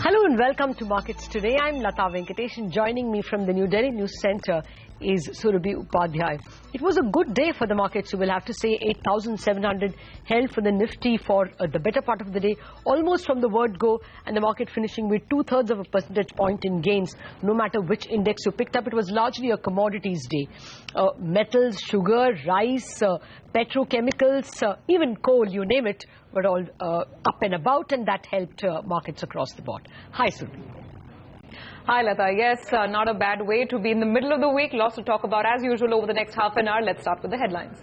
Hello and welcome to Markets Today. I'm Lata Venkatesh, and joining me from the New Delhi News Centre is Surabhi Upadhyay. It was a good day for the markets, you will have to say. 8,700 held for the Nifty for the better part of the day, almost from the word go, and the market finishing with 2/3 of a percentage point in gains. No matter which index you picked up, it was largely a commodities day. Metals, sugar, rice, petrochemicals, even coal, you name it, were all up and about, and that helped markets across the board. Hi, Surabhi. Hi, Lata. Yes, not a bad way to be in the middle of the week. Lots to talk about as usual over the next half an hour. Let's start with the headlines.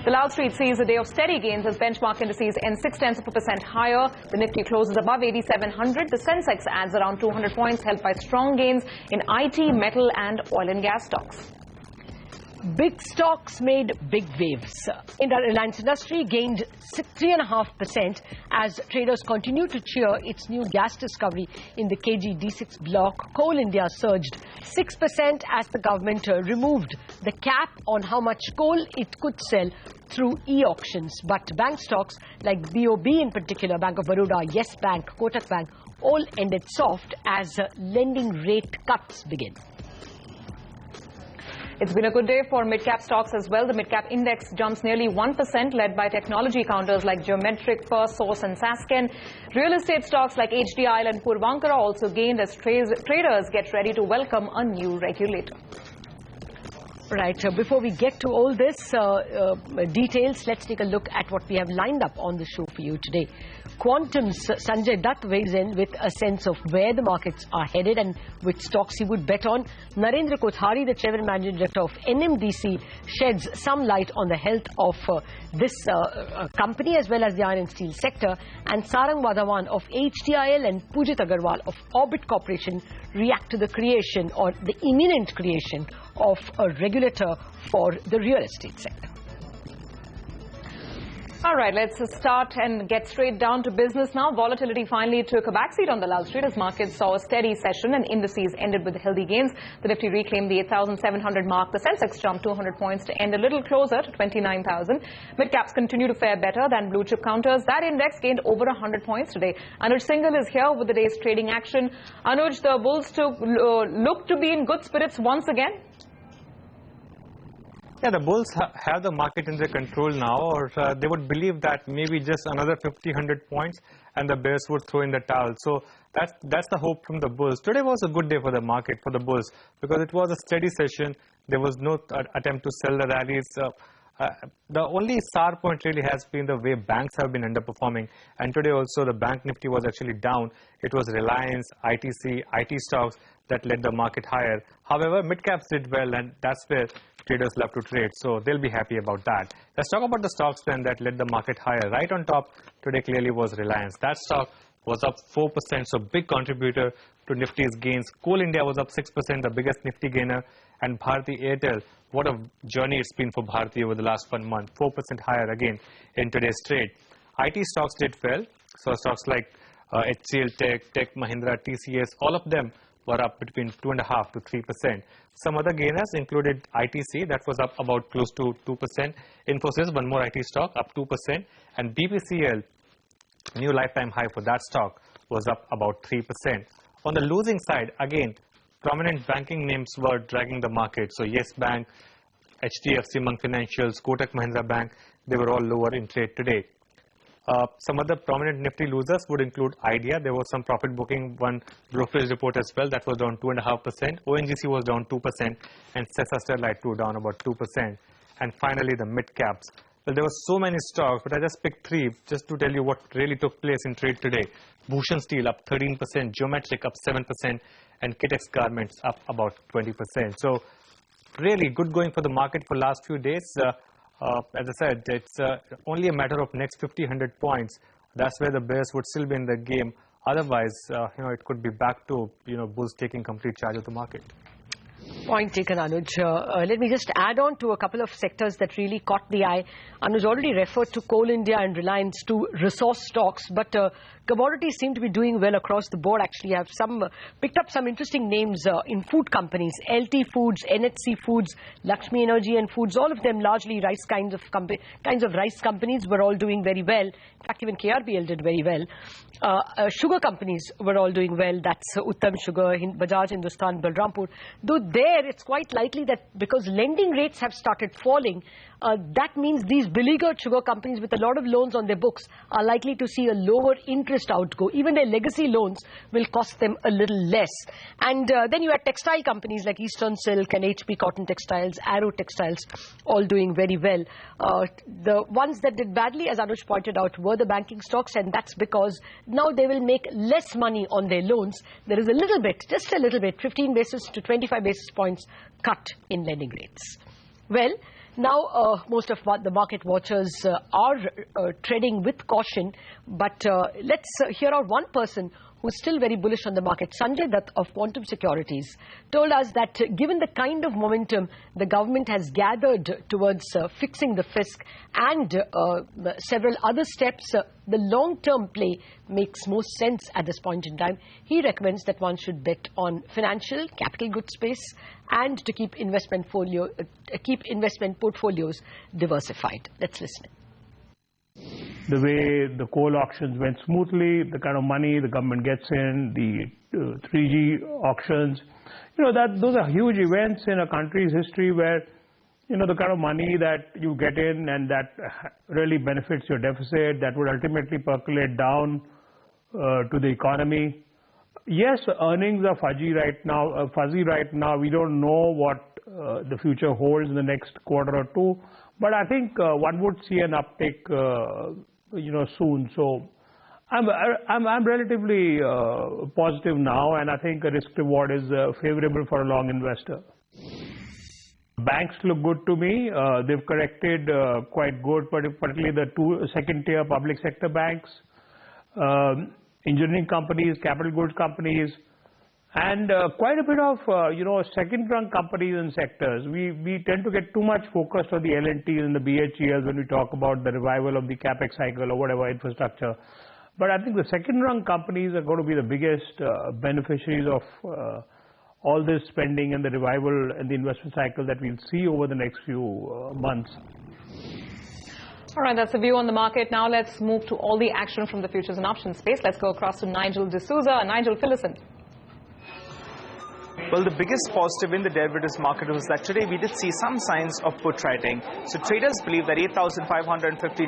Dalal Street sees a day of steady gains as benchmark indices end 0.6% higher. The Nifty closes above 8,700. The Sensex adds around 200 points, helped by strong gains in IT, metal and oil and gas stocks. Big stocks made big waves. In the Reliance industry gained 3.5% as traders continue to cheer its new gas discovery in the KG D6 block. Coal India surged 6% as the government removed the cap on how much coal it could sell through e-auctions. But bank stocks like BOB in particular, Bank of Baroda, Yes Bank, Kotak Bank, all ended soft as lending rate cuts begin. It's been a good day for mid-cap stocks as well. The mid-cap index jumps nearly 1%, led by technology counters like Geometric, Firstsource and Sasken. Real estate stocks like HDI and Puravankara also gained as traders get ready to welcome a new regulator. Right, before we get to all this details, let's take a look at what we have lined up on the show for you today. Quantum's Sanjay Dutt weighs in with a sense of where the markets are headed and which stocks he would bet on. Narendra Kothari, the Chairman and Managing Director of NMDC, sheds some light on the health of this company as well as the iron and steel sector. And Sarang Wadhawan of HDIL and Pujit Agarwal of Orbit Corporation react to the creation or the imminent creation of a regulator for the real estate sector. All right, let's start and get straight down to business now. Volatility finally took a backseat on Dalal Street as markets saw a steady session and indices ended with healthy gains. The Nifty reclaimed the 8,700 mark. The Sensex jumped 200 points to end a little closer to 29,000. Mid-caps continue to fare better than blue-chip counters. That index gained over 100 points today. Anuj Singhal is here with the day's trading action. Anuj, the bulls look to be in good spirits once again. Yeah, the bulls have the market in their control now, or they would believe that maybe just another 50-100 points and the bears would throw in the towel. So that's the hope from the bulls. Today was a good day for the market, for the bulls, because it was a steady session. There was no attempt to sell the rallies. The only sour point really has been the way banks have been underperforming. And today also the bank Nifty was actually down. It was Reliance, ITC, IT stocks that led the market higher. However, mid-caps did well, and that's where traders love to trade. So they'll be happy about that. Let's talk about the stocks then that led the market higher. Right on top today clearly was Reliance. That stock was up 4%, so big contributor to Nifty's gains. Coal India was up 6%, the biggest Nifty gainer. And Bharti Airtel, what a journey it's been for Bharti over the last 1 month. 4% higher again in today's trade. IT stocks did well. So stocks like HCL Tech Mahindra, TCS, all of them were up between 2.5% to 3%. Some other gainers included ITC, that was up about close to 2%. Infosys, one more IT stock, up 2%. And BPCL, new lifetime high for that stock, was up about 3%. On the losing side, again, prominent banking names were dragging the market. So Yes Bank, HDFC Bank Financials, Kotak Mahindra Bank, they were all lower in trade today. Some other prominent Nifty losers would include Idea. There was some profit booking, one brokerage report as well. That was down 2.5%. ONGC was down 2%. And Sesa Sterlite too down about 2%. And finally, the mid-caps. Well, there were so many stocks, but I just picked three just to tell you what really took place in trade today. Bhushan Steel up 13%, Geometric up 7%, and Kitex Garments up about 20%. So really good going for the market for last few days. As I said, it's only a matter of next 50-100 points. That's where the bears would still be in the game. Otherwise, it could be back to, bulls taking complete charge of the market. Point taken, Anuj. Let me just add on to a couple of sectors that really caught the eye. Anuj already referred to Coal India and Reliance, to resource stocks, but Commodities seem to be doing well across the board. Actually, I have picked up some interesting names in food companies. LT Foods, NHC Foods, Lakshmi Energy and Foods, all of them largely rice kinds of rice companies were all doing very well. In fact, even KRBL did very well. Sugar companies were all doing well. That's Uttam Sugar, Bajaj Hindustan, Balrampur. Though there, it's quite likely that because lending rates have started falling, that means these beleaguered sugar companies with a lot of loans on their books are likely to see a lower interest outgo. Even their legacy loans will cost them a little less. And then you had textile companies like Eastern Silk and HP Cotton Textiles, Arrow Textiles, all doing very well. The ones that did badly, as Anush pointed out, were the banking stocks, and that's because now they will make less money on their loans. There is a little bit, just a little bit, 15 basis to 25 basis points cut in lending rates. Well, now most of the market watchers are treading with caution, but let's hear out one person who's still very bullish on the market. Sanjay Dutt of Quantum Securities told us that given the kind of momentum the government has gathered towards fixing the fisc and several other steps, the long-term play makes most sense at this point in time. He recommends that one should bet on financial, capital goods space and to keep investment portfolios diversified. Let's listen. The way the coal auctions went smoothly, the kind of money the government gets in, the 3G auctions, those are huge events in a country's history where, the kind of money that you get in and that really benefits your deficit, that would ultimately percolate down to the economy. Yes, earnings are fuzzy right now. We don't know what the future holds in the next quarter or two, but I think one would see an uptick, soon. So I'm relatively positive now, and I think a risk reward is favorable for a long investor. Banks look good to me. They've corrected quite good, particularly the second-tier public sector banks, engineering companies, capital goods companies, and quite a bit of second-run companies and sectors. We tend to get too much focused on the L&Ts and the BHELs when we talk about the revival of the capex cycle or whatever infrastructure. But I think the second-run companies are going to be the biggest beneficiaries of all this spending and the revival and the investment cycle that we'll see over the next few months. All right, that's a view on the market. Now let's move to all the action from the futures and options space. Let's go across to Nigel D'Souza. Nigel, fill us in. Well, the biggest positive in the derivatives market was that today we did see some signs of put writing. So traders believe that 8,550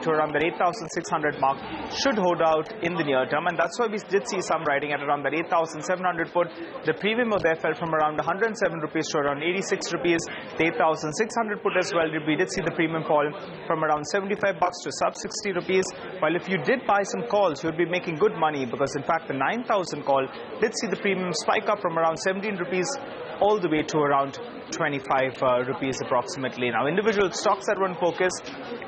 to around the 8,600 mark should hold out in the near term, and that's why we did see some writing at around that 8,700 put. The premium over there fell from around 107 rupees to around 86 rupees. The 8,600 put as well, we did see the premium fall from around 75 bucks to sub 60 rupees. While if you did buy some calls, you would be making good money, because in fact the 9,000 call did see the premium spike up from around 17 rupees all the way to around 25 rupees approximately. Now, individual stocks that were in focus,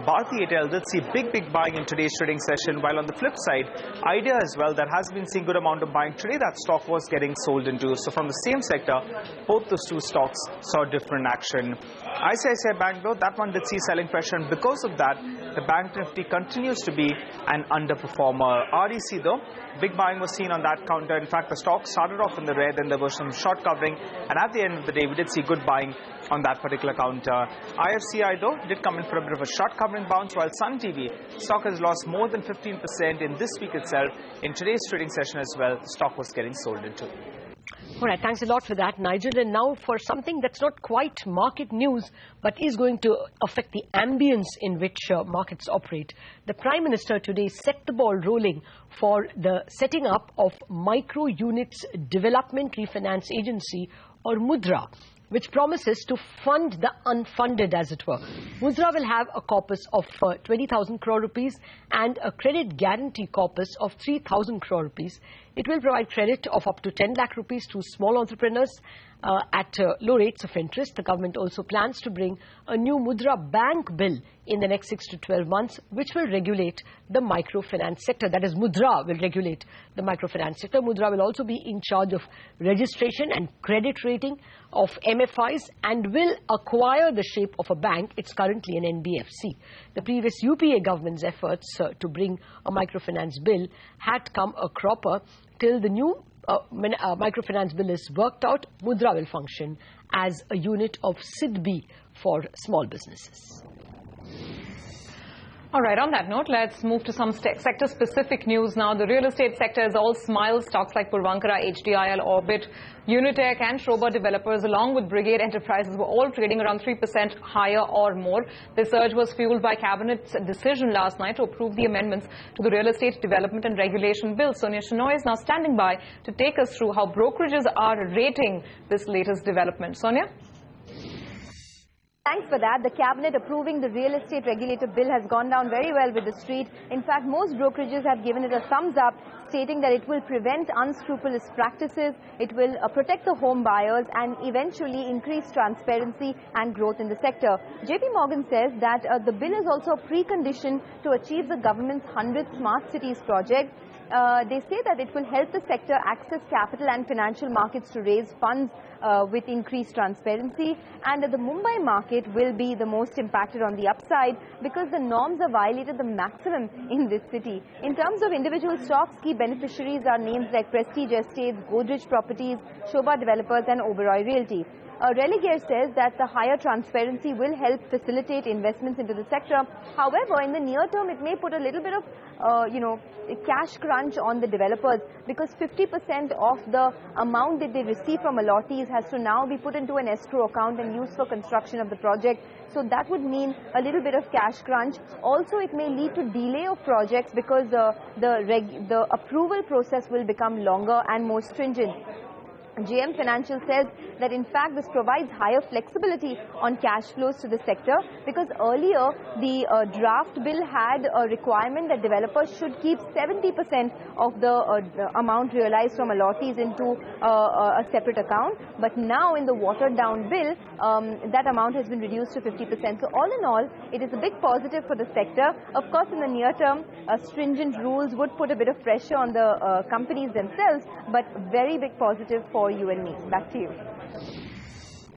Bharti Airtel did see big buying in today's trading session, while on the flip side, Idea as well, that has been seeing good amount of buying. Today, that stock was getting sold into. So from the same sector, both those two stocks saw different action. ICICI Bank, though, that one did see selling pressure, and because of that, the Bank Nifty continues to be an underperformer. REC, though, big buying was seen on that counter. In fact, the stock started off in the red, and there was some short covering, and at the end of the day, we did see good buying on that particular counter. IFCI, though, did come in for a bit of a short covering bounce, while Sun TV stock has lost more than 15% in this week itself. In today's trading session as well, the stock was getting sold into. All right, thanks a lot for that, Nigel. And now for something that's not quite market news, but is going to affect the ambience in which markets operate. The Prime Minister today set the ball rolling for the setting up of Micro Units Development Refinance Agency, or Mudra, which promises to fund the unfunded, as it were. Mudra will have a corpus of 20,000 crore rupees and a credit guarantee corpus of 3,000 crore rupees. It will provide credit of up to 10 lakh rupees to small entrepreneurs at low rates of interest. The government also plans to bring a new Mudra Bank bill in the next 6 to 12 months, which will regulate the microfinance sector. That is, Mudra will regulate the microfinance sector. Mudra will also be in charge of registration and credit rating of MFIs and will acquire the shape of a bank. It's currently an NBFC. The previous UPA government's efforts to bring a microfinance bill had come a cropper. Till the new microfinance bill is worked out, Mudra will function as a unit of SIDBI for small businesses. All right, on that note, let's move to some sector-specific news now. The real estate sector is all smiles. Stocks like Puravankara, HDIL, Orbit, Unitech and Shobha Developers along with Brigade Enterprises were all trading around 3% higher or more. This surge was fueled by Cabinet's decision last night to approve the amendments to the Real Estate Development and Regulation Bill. Sonia Shenoy is now standing by to take us through how brokerages are rating this latest development. Sonia? Thanks for that. The Cabinet approving the Real Estate Regulator Bill has gone down very well with the street. In fact, most brokerages have given it a thumbs up, stating that it will prevent unscrupulous practices, it will protect the home buyers and eventually increase transparency and growth in the sector. JP Morgan says that the bill is also a precondition to achieve the government's 100th Smart Cities project. They say that it will help the sector access capital and financial markets to raise funds with increased transparency, and the Mumbai market will be the most impacted on the upside because the norms are violated the maximum in this city. In terms of individual stocks, key beneficiaries are names like Prestige Estates, Godrej Properties, Shobha Developers and Oberoi Realty. Religare says that the higher transparency will help facilitate investments into the sector. However, in the near term, it may put a little bit of, a cash crunch on the developers because 50% of the amount that they receive from allottees has to now be put into an escrow account and used for construction of the project. So that would mean a little bit of cash crunch. Also, it may lead to delay of projects because the approval process will become longer and more stringent. JM Financial says that in fact this provides higher flexibility on cash flows to the sector because earlier the draft bill had a requirement that developers should keep 70% of the amount realized from allottees into a separate account. But now in the watered down bill, that amount has been reduced to 50%. So all in all, it is a big positive for the sector. Of course, in the near term, stringent rules would put a bit of pressure on the companies themselves, but very big positive for you and me. Back to you.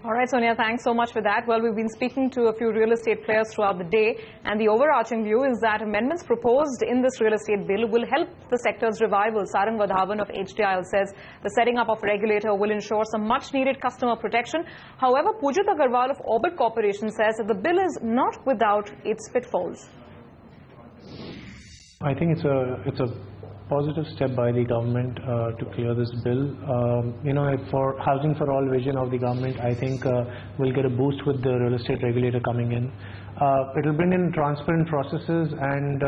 All right, Sonia, thanks so much for that. Well, we've been speaking to a few real estate players throughout the day, and the overarching view is that amendments proposed in this real estate bill will help the sector's revival. Sarang Vadhavan of HDIL says the setting up of a regulator will ensure some much-needed customer protection. However, Pujit Agarwal of Orbit Corporation says that the bill is not without its pitfalls. I think it's a positive step by the government to clear this bill. For housing for all vision of the government, I think we'll get a boost with the real estate regulator coming in. It will bring in transparent processes, and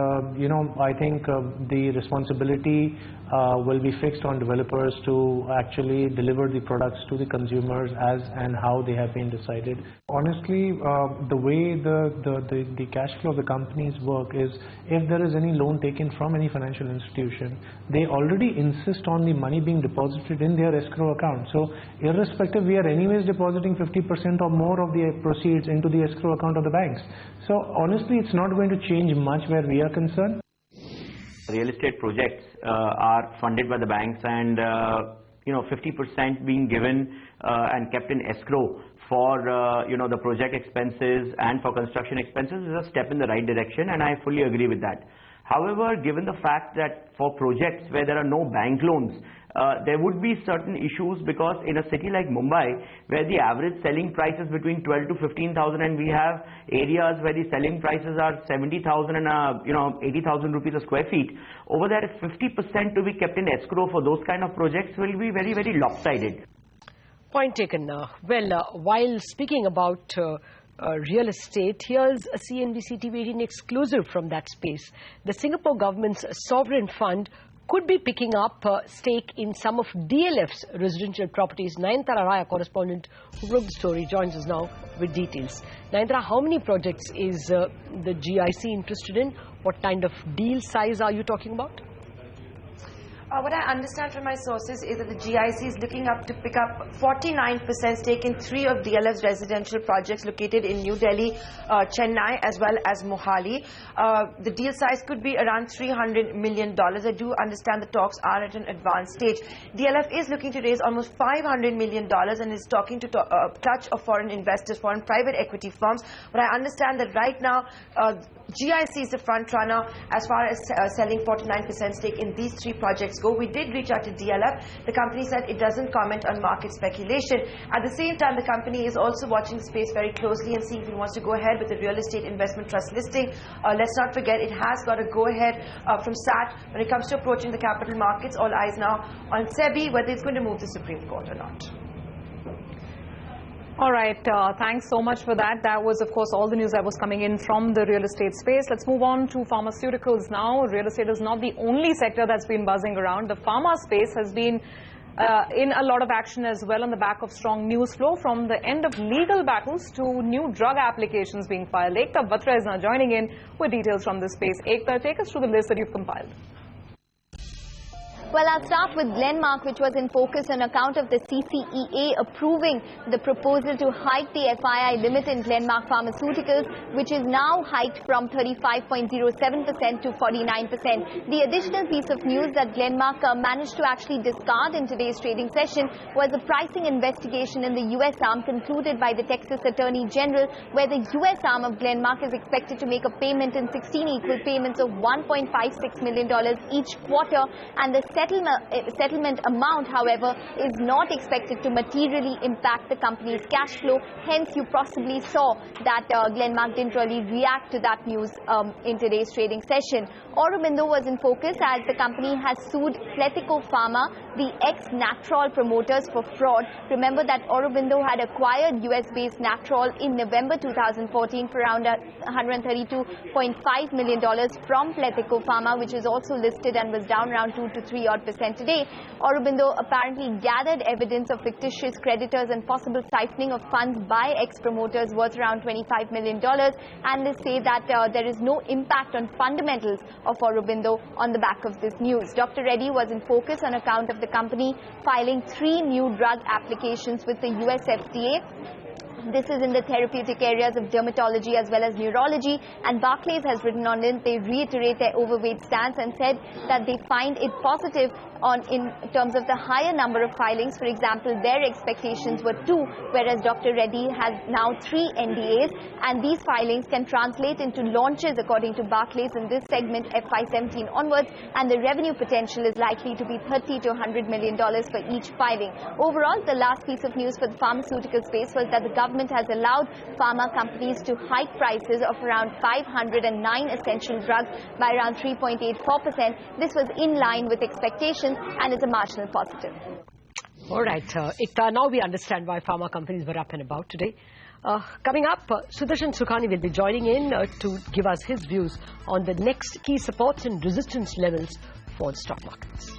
I think the responsibility will be fixed on developers to actually deliver the products to the consumers as and how they have been decided. Honestly, the way the cash flow of the companies work is if there is any loan taken from any financial institution, they already insist on the money being deposited in their escrow account. So irrespective, we are anyways depositing 50% or more of the proceeds into the escrow account of the banks. So honestly, it's not going to change much where we are concerned. Real estate projects are funded by the banks, and 50% being given and kept in escrow for the project expenses and for construction expenses is a step in the right direction, and I fully agree with that. However, given the fact that for projects where there are no bank loans, there would be certain issues because in a city like Mumbai, where the average selling price is between 12 to 15,000, and we have areas where the selling prices are 70,000 and 80,000 rupees a square feet, over there, 50% to be kept in escrow for those kind of projects will be very, very lopsided. Point taken. While speaking about real estate, here's a CNBC TV 18 exclusive from that space. The Singapore government's sovereign fund could be picking up stake in some of DLF's residential properties. Nayanthara Raya, correspondent who broke the story, joins us now with details. Nayanthara, how many projects is the GIC interested in? What kind of deal size are you talking about? What I understand from my sources is that the GIC is looking up to pick up 49% stake in 3 of DLF's residential projects located in New Delhi, Chennai as well as Mohali. The deal size could be around $300 million. I do understand the talks are at an advanced stage. DLF is looking to raise almost $500 million and is talking to touch of foreign investors, foreign private equity firms. But I understand that right now GIC is the front runner as far as selling 49% stake in these 3 projects go. We did reach out to DLF. The company said it doesn't comment on market speculation. At the same time, the company is also watching the space very closely and seeing if it wants to go ahead with the real estate investment trust listing. Let's not forget, it has got a go-ahead from SAT when it comes to approaching the capital markets. All eyes now on SEBI, whether it's going to move the Supreme Court or not. All right, thanks so much for that. That was, of course, all the news that was coming in from the real estate space. Let's move on to pharmaceuticals now. Real estate is not the only sector that's been buzzing around. The pharma space has been in a lot of action as well on the back of strong news flow from the end of legal battles to new drug applications being filed. Ekta Batra is now joining in with details from this space. Ekta, take us through the list that you've compiled. Well, I'll start with Glenmark, which was in focus on account of the CCEA approving the proposal to hike the FII limit in Glenmark Pharmaceuticals, which is now hiked from 35.07% to 49%. The additional piece of news that Glenmark managed to actually discard in today's trading session was a pricing investigation in the US arm concluded by the Texas Attorney General, where the US arm of Glenmark is expected to make a payment in 16 equal payments of $1.56 million each quarter, and the settlement amount, however, is not expected to materially impact the company's cash flow. Hence, you possibly saw that Glenmark didn't really react to that news in today's trading session. Aurobindo was in focus as the company has sued Pletico Pharma, the ex-Natrol promoters, for fraud. Remember that Aurobindo had acquired US-based Natrol in November 2014 for around $132.5 million from Pletico Pharma, which is also listed and was down around 2 to 3% today. Aurobindo apparently gathered evidence of fictitious creditors and possible siphoning of funds by ex-promoters worth around $25 million. Analysts say that there is no impact on fundamentals of Aurobindo on the back of this news. Dr. Reddy was in focus on account of the company filing 3 new drug applications with the US FDA. This is in the therapeutic areas of dermatology as well as neurology, and Barclays has written on it. They reiterate their overweight stance and said that they find it positive in terms of the higher number of filings. For example, their expectations were 2, whereas Dr. Reddy has now 3 NDAs, and these filings can translate into launches according to Barclays in this segment FY17 onwards, and the revenue potential is likely to be $30 to $100 million for each filing. Overall, the last piece of news for the pharmaceutical space was that the government has allowed pharma companies to hike prices of around 509 essential drugs by around 3.84%. This was in line with expectations and is a marginal positive. All right, Ekta, now we understand why pharma companies were up and about today. Coming up, Sudarshan Sukhani will be joining in to give us his views on the next key supports and resistance levels for the stock markets.